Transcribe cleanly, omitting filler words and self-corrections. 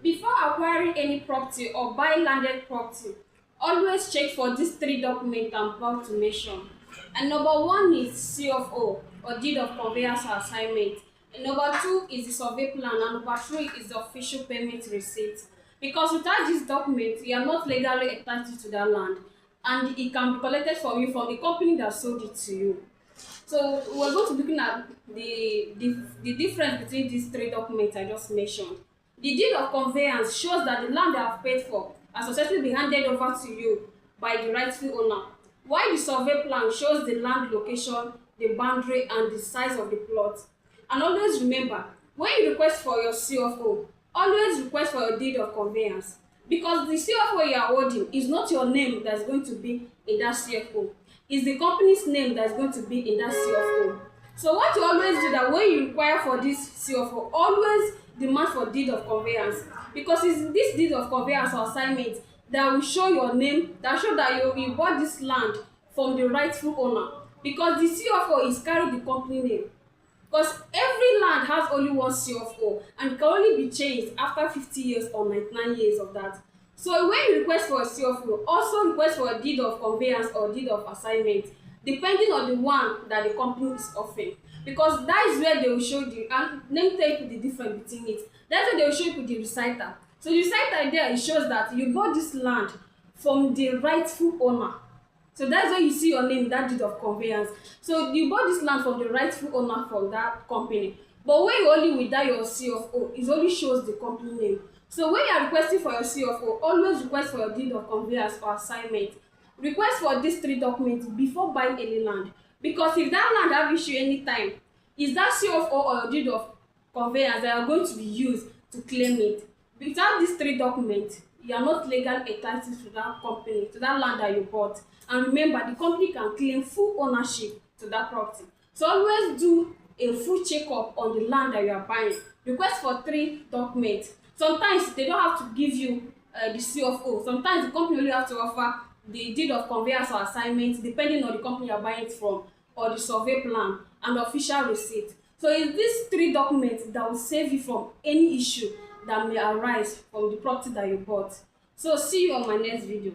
Before acquiring any property or buying landed property, always check for these three documents I'm about to mention. And number one is CFO or deed of conveyance or assignment. And number two is the survey plan, and number three is the official payment receipt. Because without this document, you are not legally entitled to that land, and it can be collected from you from the company that sold it to you. So we're going to be looking at the difference between these three documents I just mentioned. The deed of conveyance shows that the land they have paid for has successfully been handed over to you by the rightful owner, while the survey plan shows the land location, the boundary, and the size of the plot. And always remember, when you request for your CFO, always request for your deed of conveyance, because the CFO you are holding is not your name that's going to be in that CFO. It's the company's name that's going to be in that CFO. So what you always do that when you require for this CFO, always demand for deed of conveyance, because it's this deed of conveyance or assignment that will show your name, that show that you bought this land from the rightful owner, because the CFO is carrying the company name. Because every land has only one CFO, and it can only be changed after 50 years or 99 years of that. So when you request for a CFO, also request for a deed of conveyance or deed of assignment, depending on the one that the company is offering. Because that is where they will show the, and let me tell you the difference between it. That's where they will show you the reciter. So the reciter there, it shows that you bought this land from the rightful owner. So that's why you see your name, that deed of conveyance. So you bought this land from the rightful owner from that company. But when you only without your CFO, it only shows the company name. So when you are requesting for your CFO, always request for your deed of conveyance or assignment. Request for these three documents before buying any land. Because if that land have issue anytime, is that CFO or your deed of conveyance that are going to be used to claim it. Without these three documents, you are not legally entitled to that company, to that land that you bought. And remember, the company can claim full ownership to that property. So always do a full checkup on the land that you are buying. Request for three documents. Sometimes they don't have to give you the CFO. Sometimes the company only have to offer the deed of conveyance or assignment, depending on the company you are buying it from, or the survey plan and the official receipt. So it's these three documents that will save you from any issue that may arise from the property that you bought. So see you on my next video.